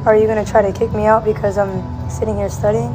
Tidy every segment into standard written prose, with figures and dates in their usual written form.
Are you going to try to kick me out because I'm sitting here studying?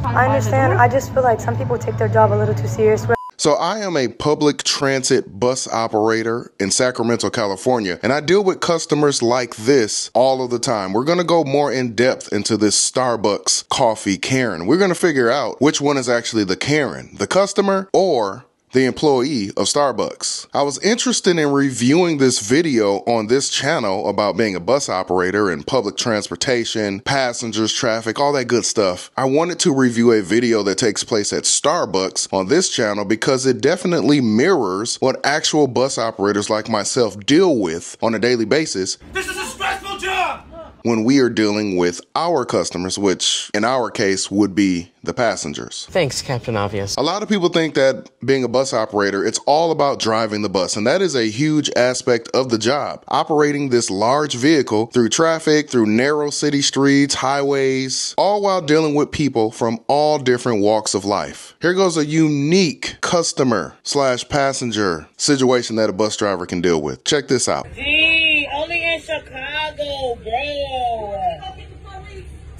I understand. I just feel like some people take their job a little too serious. So I am a public transit bus operator in Sacramento, California, and I deal with customers like this all of the time. We're going to go more in depth into this Starbucks coffee Karen. We're going to figure out which one is actually the Karen, the customer or the employee of Starbucks. I was interested in reviewing this video on this channel about being a bus operator and public transportation, passengers, traffic, all that good stuff. I wanted to review a video that takes place at Starbucks on this channel because it definitely mirrors what actual bus operators like myself deal with on a daily basis. This is a stressful job! When we are dealing with our customers, which in our case would be the passengers. Thanks, Captain Obvious. A lot of people think that being a bus operator, it's all about driving the bus, and that is a huge aspect of the job. Operating this large vehicle through traffic, through narrow city streets, highways, all while dealing with people from all different walks of life. Here goes a unique customer/passenger situation that a bus driver can deal with. Check this out. Only in Chicago, bro.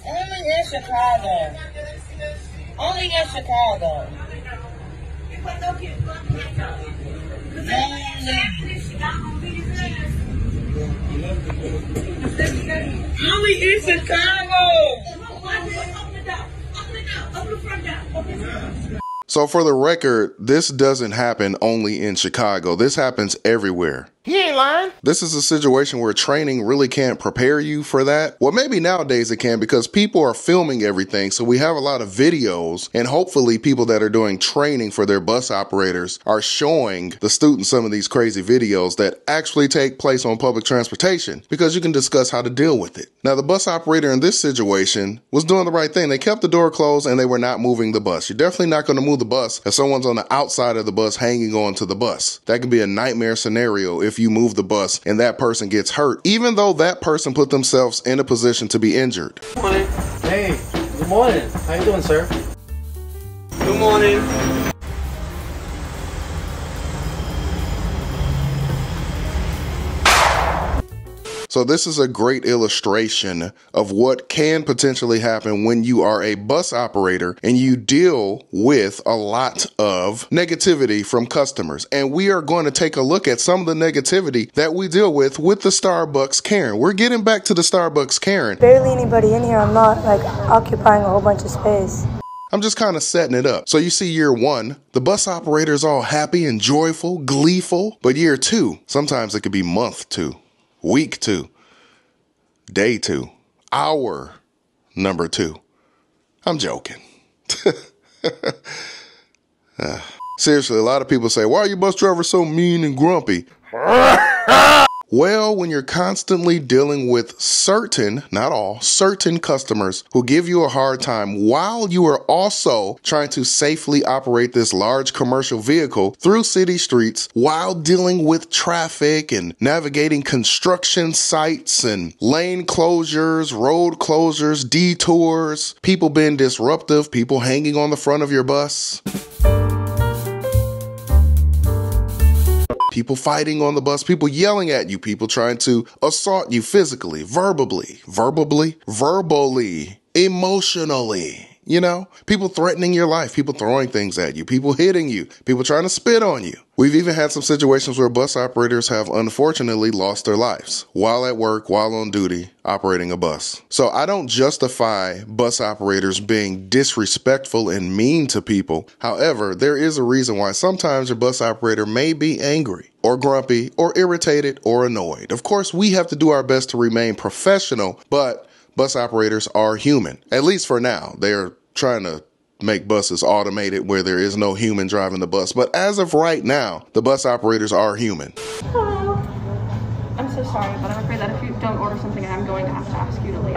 Only in Chicago. Only in Chicago. Only in Chicago. So for the record, this doesn't happen only in Chicago. This happens everywhere. He ain't lying. This is a situation where training really can't prepare you for that. Well, maybe nowadays it can because people are filming everything. So we have a lot of videos, and hopefully people that are doing training for their bus operators are showing the students some of these crazy videos that actually take place on public transportation because you can discuss how to deal with it. Now, the bus operator in this situation was doing the right thing. They kept the door closed and they were not moving the bus. You're definitely not going to move the bus if someone's on the outside of the bus hanging on to the bus. That could be a nightmare scenario if you move the bus and that person gets hurt, even though that person put themselves in a position to be injured. Good morning. Hey, good morning. How you doing, sir? Good morning. So this is a great illustration of what can potentially happen when you are a bus operator and you deal with a lot of negativity from customers. And we are going to take a look at some of the negativity that we deal with the Starbucks Karen. We're getting back to the Starbucks Karen. Barely anybody in here. I'm not like occupying a whole bunch of space. I'm just kind of setting it up. So you see year one, the bus operator is all happy and joyful, gleeful. But year two, sometimes it could be month two, week two, day two, hour number two. I'm joking. Seriously, a lot of people say, why are you bus drivers so mean and grumpy? Well, when you're constantly dealing with certain, not all, certain customers who give you a hard time while you are also trying to safely operate this large commercial vehicle through city streets while dealing with traffic and navigating construction sites and lane closures, road closures, detours, people being disruptive, people hanging on the front of your bus. People fighting on the bus, people yelling at you, people trying to assault you physically, verbally, emotionally, you know, people threatening your life, people throwing things at you, people hitting you, people trying to spit on you. We've even had some situations where bus operators have unfortunately lost their lives while at work, while on duty, operating a bus. So I don't justify bus operators being disrespectful and mean to people. However, there is a reason why sometimes your bus operator may be angry or grumpy or irritated or annoyed. Of course, we have to do our best to remain professional, but bus operators are human, at least for now. They're trying to make buses automated where there is no human driving the bus. But as of right now, the bus operators are human. Hello. I'm so sorry, but I'm afraid that if you don't order something, I'm going to have to ask you to leave.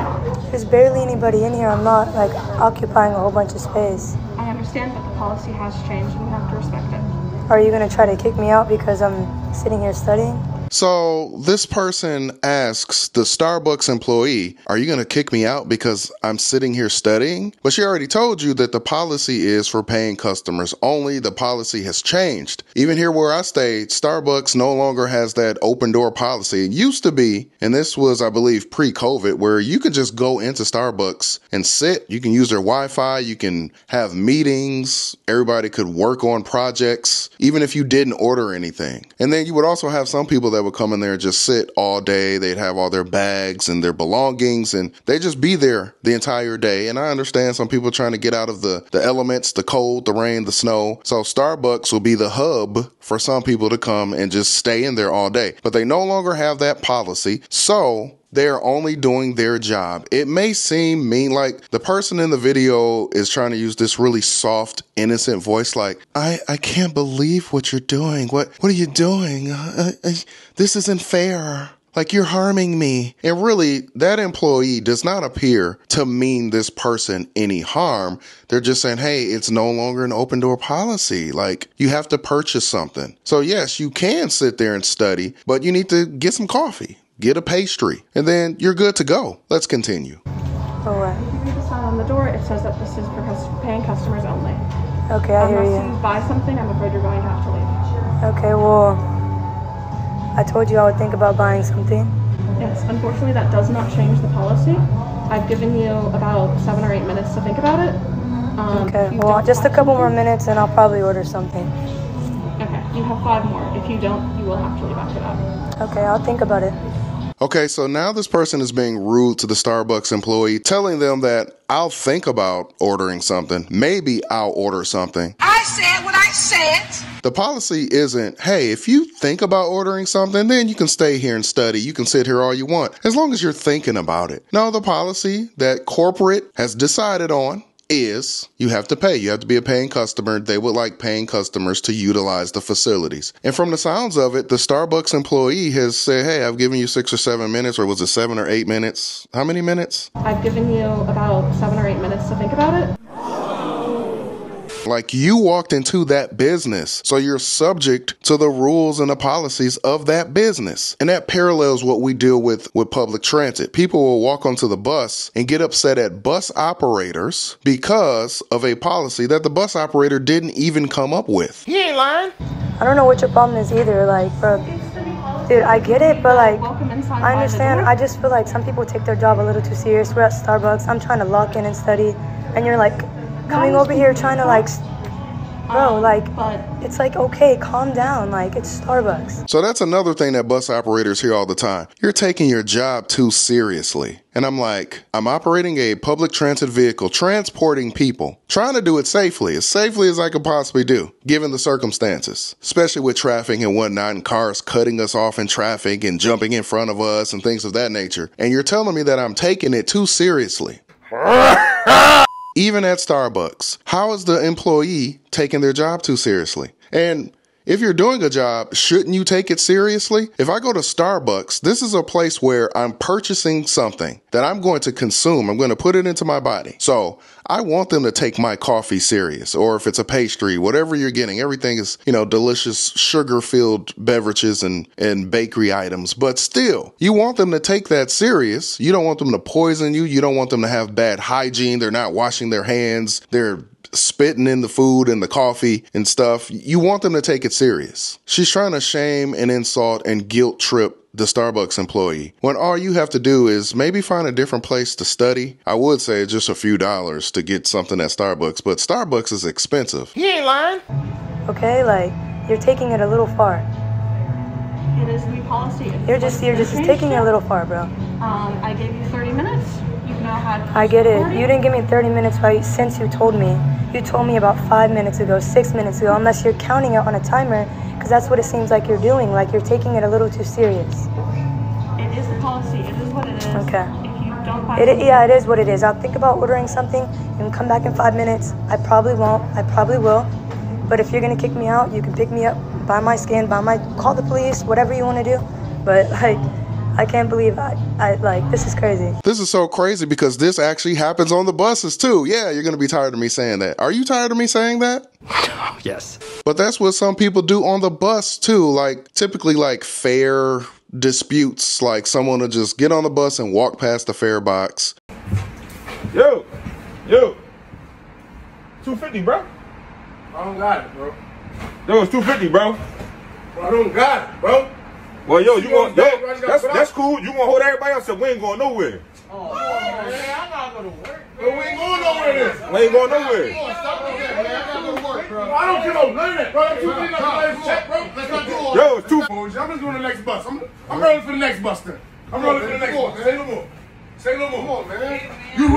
There's barely anybody in here. I'm not like occupying a whole bunch of space. I understand, but the policy has changed and we have to respect it. Are you going to try to kick me out because I'm sitting here studying? So this person asks the Starbucks employee, are you going to kick me out because I'm sitting here studying? But she already told you that the policy is for paying customers only. The policy has changed. Even here where I stayed, Starbucks no longer has that open door policy. It used to be, and this was, I believe, pre-COVID, where you could just go into Starbucks and sit. You can use their Wi-Fi. You can have meetings. Everybody could work on projects, even if you didn't order anything. And then you would also have some people that would come in there and just sit all day. They'd have all their bags and their belongings, and they just be there the entire day. And I understand some people trying to get out of the elements, the cold, the rain, the snow. So Starbucks will be the hub for some people to come and just stay in there all day. But they no longer have that policy. So they're only doing their job. It may seem mean, like the person in the video is trying to use this really soft, innocent voice, like, I can't believe what you're doing. What are you doing? This isn't fair. Like, you're harming me. And really, that employee does not appear to mean this person any harm. They're just saying, hey, it's no longer an open door policy. Like, you have to purchase something. So yes, you can sit there and study, but you need to get some coffee. Get a pastry, and then you're good to go. Let's continue. For what? If you read the sign on the door, it says that this is for paying customers only. Okay, I hear Unless you. you buy something, I'm afraid you're going to have to leave. Okay, well, I told you I would think about buying something. Yes, unfortunately, that does not change the policy. I've given you about 7 or 8 minutes to think about it. Okay, well, just a couple more minutes and I'll probably order something. Okay, you have 5 more. If you don't, you will have to leave after that. Okay, I'll think about it. Okay, so now this person is being rude to the Starbucks employee, telling them that I'll think about ordering something. Maybe I'll order something. I said what I said. The policy isn't, hey, if you think about ordering something, then you can stay here and study. You can sit here all you want, as long as you're thinking about it. No, the policy that corporate has decided on is you have to pay. You have to be a paying customer. They would like paying customers to utilize the facilities. And from the sounds of it, the Starbucks employee has said, hey, I've given you 6 or 7 minutes, or was it 7 or 8 minutes? How many minutes? I've given you about 7 or 8 minutes to think about it. Like, you walked into that business, so you're subject to the rules and the policies of that business. And that parallels what we deal with public transit. People will walk onto the bus and get upset at bus operators because of a policy that the bus operator didn't even come up with. He ain't lying. I don't know what your problem is either, like, bro. Dude, I get it, but like, I understand. I just feel like some people take their job a little too serious. We're at Starbucks. I'm trying to lock in and study, and you're like coming over here trying to like, bro, like, it's like, okay, calm down. Like, it's Starbucks. So that's another thing that bus operators hear all the time. You're taking your job too seriously. And I'm like, I'm operating a public transit vehicle, transporting people, trying to do it safely as I could possibly do, given the circumstances, especially with traffic and whatnot, and cars cutting us off in traffic and jumping in front of us and things of that nature. And you're telling me that I'm taking it too seriously. Even at Starbucks, how is the employee taking their job too seriously? And if you're doing a job, shouldn't you take it seriously? If I go to Starbucks, this is a place where I'm purchasing something that I'm going to consume. I'm going to put it into my body. So I want them to take my coffee serious, or if it's a pastry, whatever you're getting, everything is, delicious sugar-filled beverages and bakery items. But still, you want them to take that serious. You don't want them to poison you. You don't want them to have bad hygiene. They're not washing their hands. They're spitting in the food and the coffee and stuff. You want them to take it serious. She's trying to shame and insult and guilt trip the Starbucks employee, when all you have to do is maybe find a different place to study. I would say just a few dollars to get something at Starbucks, but Starbucks is expensive. He ain't lying. Okay, like, you're taking it a little far. It is the new policy. You're just taking it a little far, bro. I gave you 30 minutes. You've now had. I get it. You didn't give me 30 minutes right since you told me. You told me about 5 minutes ago, 6 minutes ago, unless you're counting it on a timer, because that's what it seems like you're doing. Like, you're taking it a little too serious. It is the policy. It is what it is. Okay. If you don't buy Yeah, it is what it is. I'll think about ordering something. You can come back in 5 minutes. I probably won't. I probably will. But if you're going to kick me out, you can pick me up, buy my scan, call the police, whatever you want to do. But, like, I can't believe I like, this is crazy. This is so crazy because this actually happens on the buses too. Yeah, you're going to be tired of me saying that. Are you tired of me saying that? Yes. But that's what some people do on the bus too. Like typically like fare disputes. Like someone will just get on the bus and walk past the fare box. Yo, 250, bro. I don't got it, bro. Yo, it's 250, bro. I don't got it, bro. Well, yo, that's cool. You gonna hold everybody else, so we ain't going nowhere. Oh, man, I'm not gonna work. Bro, we ain't going nowhere then. We ain't going nowhere. Stop with that, man. I gotta go work, bro. I don't care about none of that, bro. That's 250 check, bro. Let's not do all that. Yo, it's 2. I'm just going to the next bus. I'm rolling for the next bus then. I'm rolling for the next bus. Say no more. Say no more. Come on, man. You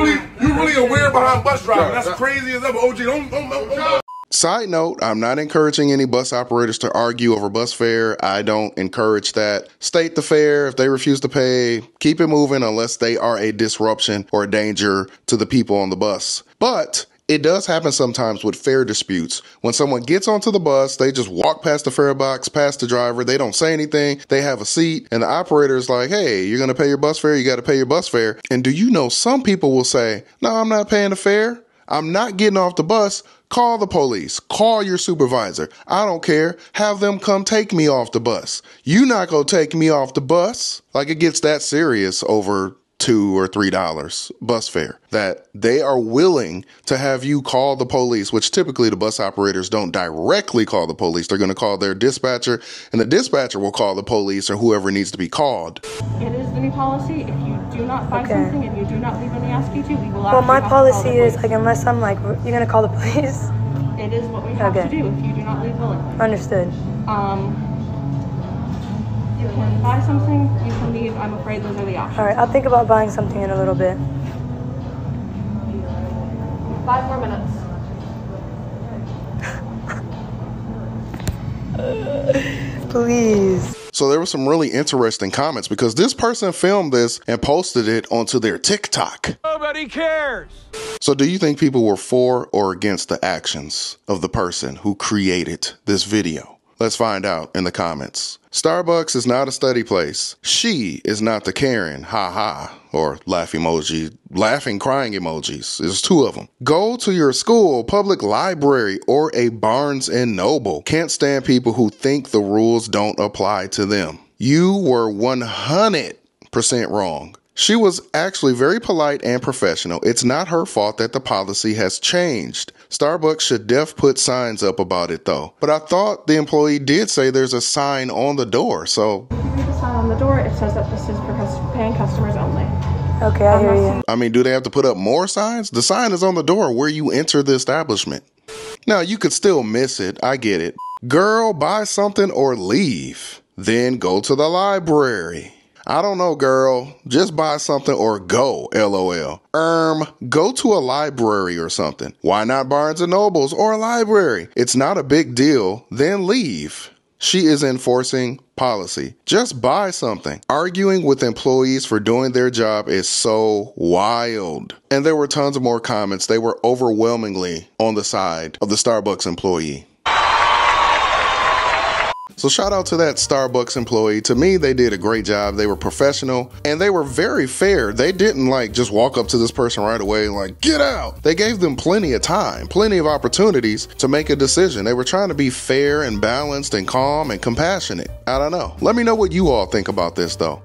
really aware behind bus driving. That's crazy as ever. OG, don't. Side note, I'm not encouraging any bus operators to argue over bus fare. I don't encourage that. State the fare. If they refuse to pay, keep it moving unless they are a disruption or a danger to the people on the bus. But it does happen sometimes with fare disputes. When someone gets onto the bus, they just walk past the fare box, past the driver. They don't say anything. They have a seat and the operator is like, hey, you're going to pay your bus fare. You got to pay your bus fare. And do you know some people will say, no, I'm not paying the fare. I'm not getting off the bus. Call the police. Call your supervisor. I don't care. Have them come take me off the bus. You not gonna take me off the bus. Like it gets that serious over $2 or $3 bus fare that they are willing to have you call the police, which typically the bus operators don't directly call the police. They're going to call their dispatcher and the dispatcher will call the police or whoever needs to be called. It is the new policy. If you do not buy something and you do not leave when we ask you to, we will Well, my policy is like, unless I'm like, you're going to call the police? It is what we have to do if you do not leave willingly. Understood. You can buy something, you can leave. I'm afraid those are the options. All right, I'll think about buying something in a little bit. 5 more minutes. Please. So there were some really interesting comments because this person filmed this and posted it onto their TikTok. Nobody cares. So do you think people were for or against the actions of the person who created this video? Let's find out in the comments. Starbucks is not a study place. She is not the Karen, ha ha, or laugh emoji, laughing crying emojis. There's 2 of them. Go to your school, public library, or a Barnes and Noble. Can't stand people who think the rules don't apply to them. You were 100% wrong. She was actually very polite and professional. It's not her fault that the policy has changed. Starbucks should put signs up about it though. But I thought the employee did say there's a sign on the door, so. If you read the sign on the door, it says that this is for paying customers only. Okay, I hear you. I mean, do they have to put up more signs? The sign is on the door where you enter the establishment. Now, you could still miss it. I get it. Girl, buy something or leave. Then go to the library. I don't know, girl. Just buy something or go, LOL. Go to a library or something. Why not Barnes and Nobles or a library? It's not a big deal. Then leave. She is enforcing policy. Just buy something. Arguing with employees for doing their job is so wild. And there were tons of more comments. They were overwhelmingly on the side of the Starbucks employee. So shout out to that Starbucks employee. To me, they did a great job. They were professional and they were very fair. They didn't like just walk up to this person right away and like, get out. They gave them plenty of time, plenty of opportunities to make a decision. They were trying to be fair and balanced and calm and compassionate. I don't know. Let me know what you all think about this though.